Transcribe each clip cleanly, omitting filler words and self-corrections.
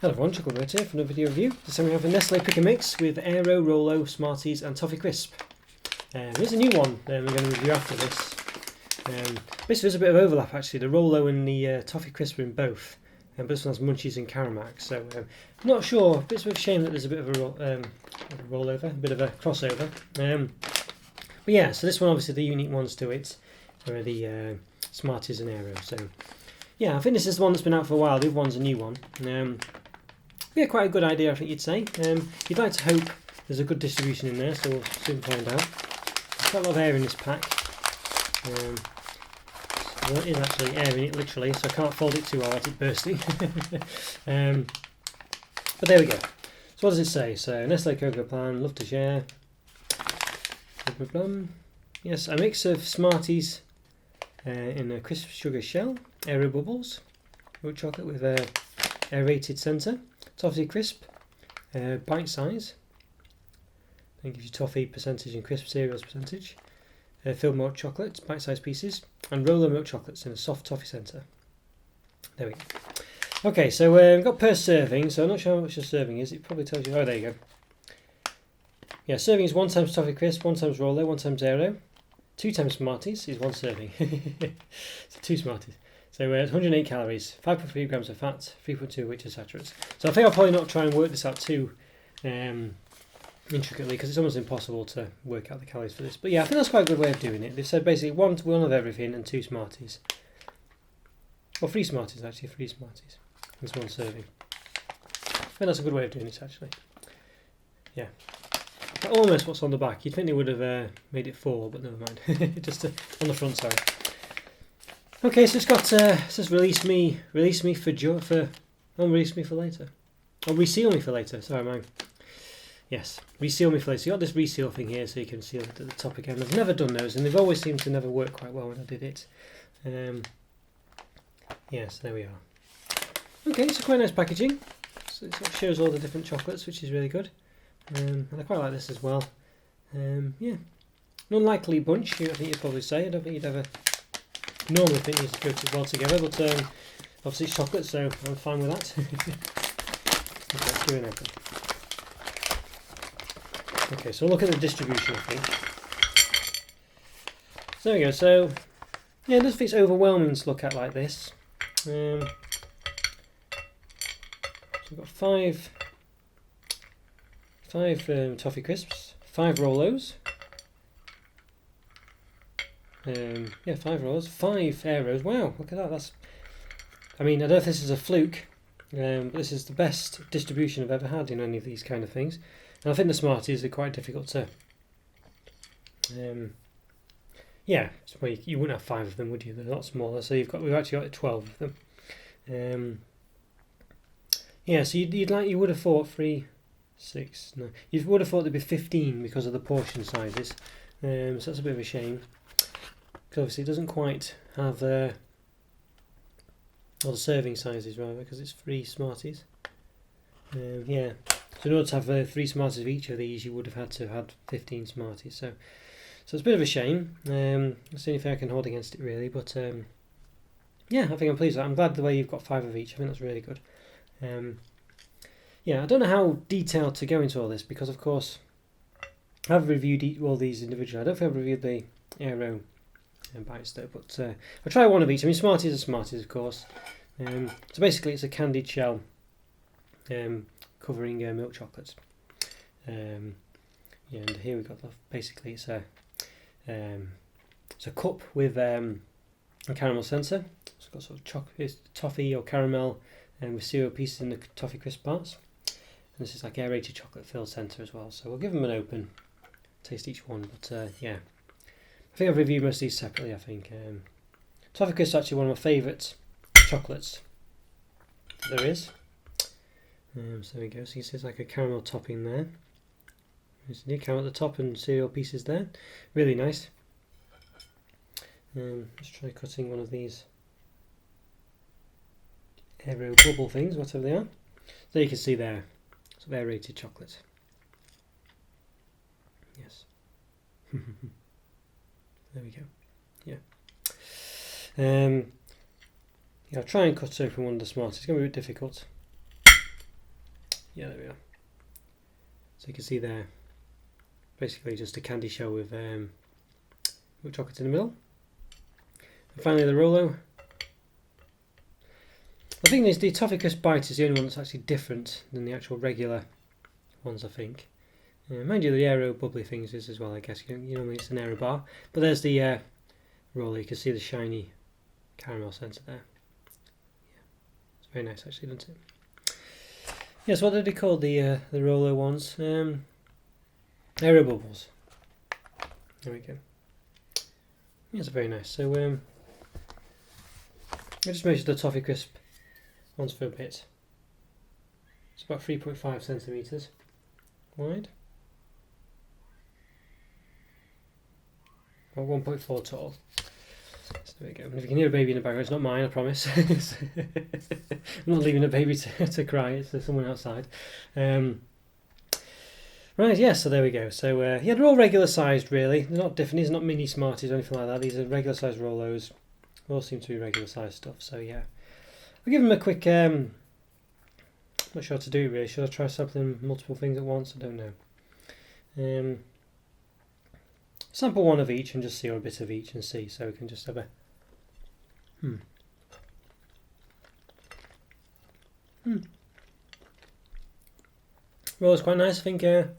Hello everyone, Chocolo Roberto here for another video review. This time we have a Nestlé Pick Mix with Aero, Rolo, Smarties and Toffee Crisp. Here's a new one we're going to review after this. Basically there's a bit of overlap actually, the Rolo and the Toffee Crisp are in both. But this one has Munchies and Caramac, so I'm not sure, it's a bit of a shame that there's a bit of a rollover, a bit of a crossover. But yeah, so this one obviously the unique ones to it are the Smarties and Aero. So yeah, I think this is the one that's been out for a while, the other one's a new one. Yeah, quite a good idea I think you'd say. You'd like to hope there's a good distribution in there, so we'll soon find out. There's quite a lot of air in this pack. Well, it is actually air in it literally, so I can't fold it too hard without it bursting. But there we go. So what does it say? So Nestlé Cocoa Plan, love to share. Yes, a mix of Smarties in a crisp sugar shell, Aero bubbles, milk chocolate with a aerated centre, Toffee Crisp, bite size, then gives you toffee percentage and crisp cereals percentage, filled milk chocolates, bite sized pieces, and Rolo milk chocolates in a soft toffee centre. There we go. Okay, so we've got per serving, so I'm not sure how much the serving is, it probably tells you, oh there you go. Yeah, serving is 1 times Toffee Crisp, 1 times Rolo, 1 times Aero, 2 times Smarties is 1 serving, so 2 Smarties. So 108 calories, 5.3 grams of fat, 3.2 which are saturates. So I think I'll probably not try and work this out too intricately because it's almost impossible to work out the calories for this. But yeah, I think that's quite a good way of doing it. They've said basically one of everything and 2 Smarties. Or 3 Smarties actually, 3 Smarties. That's 1 serving. I think that's a good way of doing it actually. Yeah. Almost what's on the back. You'd think they would have made it 4, but never mind. Just on the front side. Okay, so it's got it says release me for later. Oh, reseal me for later. Sorry, man. Yes, reseal me for later. So you got this reseal thing here, so you can seal it at the top again. I've never done those, and they've always seemed to never work quite well when I did it. Yes, there we are. Okay, so quite nice packaging. So it sort of shows all the different chocolates, which is really good. And I quite like this as well. Yeah, an unlikely bunch. I think you'd probably say. I don't think you'd ever normally think these go well together, but obviously it's chocolate, so I'm fine with that. Okay, let's give it an open. Okay, so look at the distribution, I think. So there we go. So yeah, it doesn't think it's overwhelming to look at like this. So we've got five Toffee Crisps, 5 Rolos. Yeah, 5 Rolos, 5 Aeros. Wow, look at that. I mean, I don't know if this is a fluke, but this is the best distribution I've ever had in any of these kind of things. And I think the Smarties are quite difficult to. Yeah, you wouldn't have 5 of them, would you? They're a lot smaller, so we've actually got 12 of them. Yeah, so you would have thought 3, 6. No, you would have thought there'd be 15 because of the portion sizes. So that's a bit of a shame. Because obviously it doesn't quite have or the serving sizes rather, because it's 3 Smarties. Yeah, so in order to have 3 Smarties of each of these, you would have had to have had 15 Smarties. So it's a bit of a shame. That's the only thing I can hold against it really. But yeah, I think I'm pleased with that. I'm glad the way you've got 5 of each. I think that's really good. Yeah, I don't know how detailed to go into all this because of course I've reviewed all these individually. I don't think I've reviewed the Aero bites though, but I'll try one of each. I mean, Smarties are Smarties, of course. So basically, it's a candied shell covering milk chocolates. Yeah, and here we've got basically it's a cup with a caramel centre. It's got sort of toffee or caramel with cereal pieces in the Toffee Crisp parts. And this is like aerated chocolate filled centre as well. So we'll give them an open, taste each one. But yeah. I think I've reviewed most of these separately, I think. Toffee Crisp is actually one of my favourite chocolates that there is. So there we go. So you see it's like a caramel topping there. There's a caramel at the top and cereal pieces there. Really nice. Let's try cutting one of these Aero bubble things, whatever they are. So you can see there, sort of aerated chocolate. Yes. There we go. Yeah. Yeah, I'll try and cut open one of the Smarties. It's going to be a bit difficult. Yeah, there we are. So you can see there, basically just a candy shell with chocolate in the middle. And finally the Rolo. The thing is, the Toffee Crisp bite is the only one that's actually different than the actual regular ones, I think. Mind you, the Aero bubbly things is as well, I guess. Normally it's an Aero bar. But there's the Rolo. You can see the shiny caramel centre there. Yeah, it's very nice actually, doesn't it? Yes, what did they call the Rolo ones? Aero bubbles. There we go. Yes, very nice. So I just measured the Toffee Crisp ones for a bit. It's about 3.5 centimetres wide. About 1.4 tall. So there we go. And if you can hear a baby in the background, it's not mine, I promise. I'm not leaving a baby to cry, it's someone outside. Right, yeah, so there we go. So yeah, they're all regular sized really. They're not different, these are not mini Smarties or anything like that. These are regular sized Rolos. They all seem to be regular sized stuff, so yeah. I'll give them a quick, not sure what to do really. Should I try sampling multiple things at once? I don't know. Sample one of each and just see, or a bit of each and see, so we can just have a Well, it's quite nice, I think. I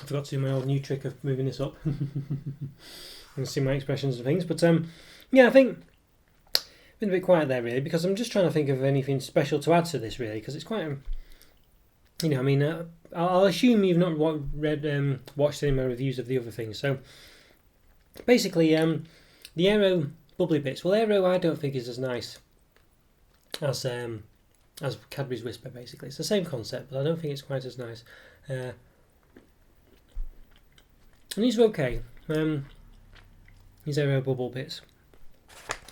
forgot to do my old new trick of moving this up and see my expressions and things, but yeah, I think I've been a bit quiet there really, because I'm just trying to think of anything special to add to this really, because it's quite I mean, I'll assume you've not watched any of my reviews of the other things. So basically, the Aero bubbly bits. Well, Aero I don't think is as nice as Cadbury's Whisper. Basically, it's the same concept, but I don't think it's quite as nice. And these are okay. These Aero bubble bits.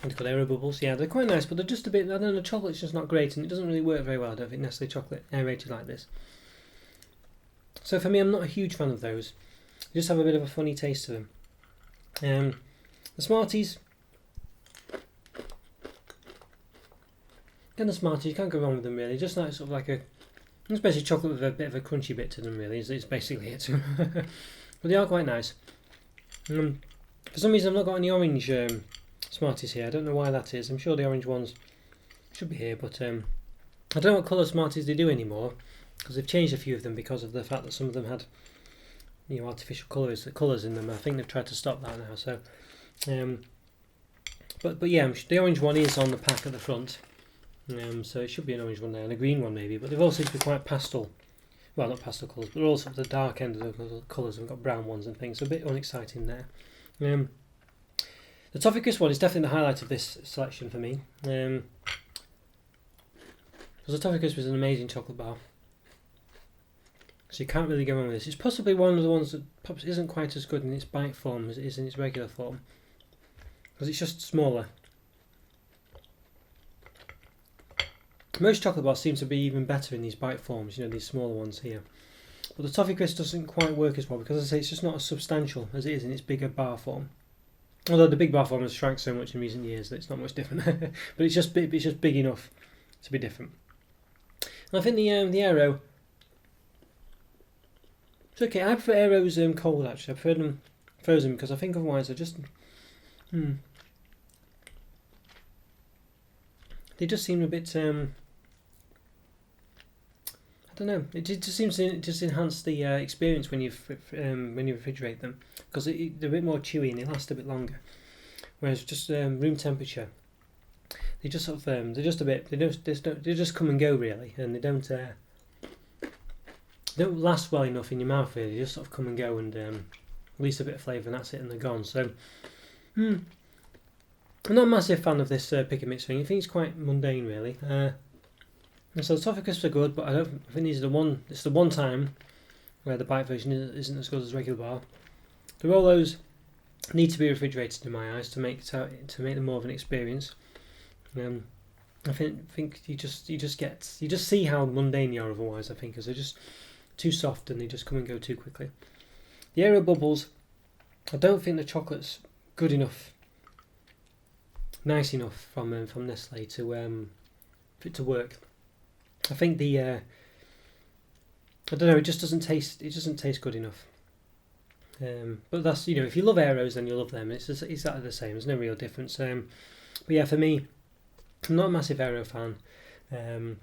They're called Aero bubbles. Yeah, they're quite nice, but they're just a bit. I don't know. The chocolate's just not great, and it doesn't really work very well. I don't think Nestlé chocolate aerated like this. So for me, I'm not a huge fan of those. They just have a bit of a funny taste to them. The Smarties. And the Smarties, you can't go wrong with them really. Just like sort of like it's basically chocolate with a bit of a crunchy bit to them really. It's basically it. But they are quite nice. For some reason I've not got any orange Smarties here. I don't know why that is. I'm sure the orange ones should be here, but I don't know what colour Smarties they do anymore, because they've changed a few of them because of the fact that some of them had artificial colours in them. I think they've tried to stop that now. So, but yeah, the orange one is on the pack at the front. So it should be an orange one there and a green one maybe, but they've all seemed to be quite pastel. Well, not pastel colours, but also the dark end of the colours. We've got brown ones and things, so a bit unexciting there. The Toffee Crisp one is definitely the highlight of this selection for me. Because the Toffee Crisp is an amazing chocolate bar. So you can't really go wrong with this. It's possibly one of the ones that perhaps isn't quite as good in its bite form as it is in its regular form, because it's just smaller. Most chocolate bars seem to be even better in these bite forms, these smaller ones here. But the Toffee Crisp doesn't quite work as well, because as I say, it's just not as substantial as it is in its bigger bar form. Although the big bar form has shrank so much in recent years that it's not much different. But it's just big enough to be different. And I think the Aero, it's okay. I prefer Aeros cold actually. I prefer them frozen, because I think otherwise they're just they just seem a bit I don't know. It just seems to just enhance the experience when you refrigerate them, because they're a bit more chewy and they last a bit longer. Whereas just room temperature, they just sort of they're just a bit they just come and go really, and they don't last well enough in your mouth really. They just sort of come and go and release a bit of flavour and that's it, and they're gone. So I'm not a massive fan of this pick and mix thing. I think it's quite mundane really. And so the Toffee Crisps are good, but I think these are it's the one time where the bite version isn't as good as the regular bar. The Rolos need to be refrigerated in my eyes to make them more of an experience. I think you just see how mundane you are otherwise. I think because they're just too soft and they just come and go too quickly. The Aero bubbles, I don't think the chocolate's good enough, nice enough from Nestlé to for it to work. I think the I don't know. It just doesn't taste. It doesn't taste good enough. But that's, if you love Aeros, then you love them. It's exactly the same. There's no real difference. But yeah, for me, I'm not a massive Aero fan. I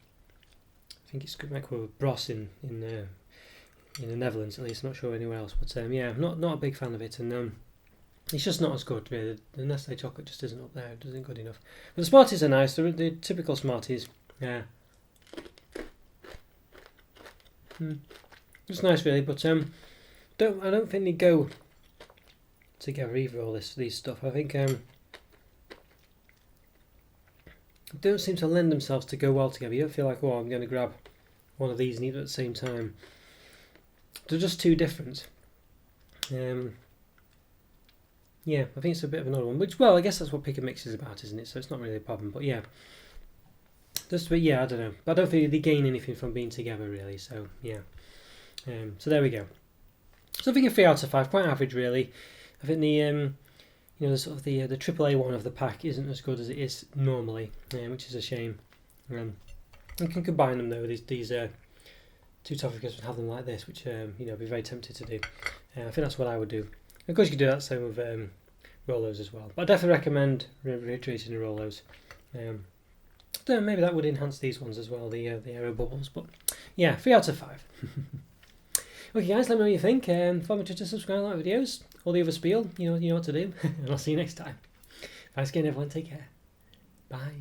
think it's like with Bros in the Netherlands at least. I'm not sure anywhere else. But yeah, not a big fan of it, and it's just not as good. Really. The Nestlé chocolate just isn't up there. It isn't good enough. But the Smarties are nice. They're the typical Smarties. Yeah. It's nice, really, but I don't think they go together either. All these stuff. I think don't seem to lend themselves to go well together. You don't feel like, oh, I'm going to grab one of these and eat them at the same time. They're just too different. Yeah, I think it's a bit of another one. Which, well, I guess that's what Pick and Mix is about, isn't it? So it's not really a problem. But yeah, I don't know. But I don't think they gain anything from being together, really. So yeah. So there we go. So I think a 3 out of 5, quite average, really. I think the the sort of the AAA one of the pack isn't as good as it is normally, which is a shame. You can combine them though. These 2 toffee crisps and have them like this, which be very tempted to do. I think that's what I would do. Of course, you could do that same with Rolos as well. But I definitely recommend reiterating the Rolos. Maybe that would enhance these ones as well, the Aero bubbles. But yeah, 3 out of 5. Okay, guys, let me know what you think. Follow me to subscribe, like videos, all the other spiel. You know what to do, and I'll see you next time. Thanks again, everyone. Take care. Bye.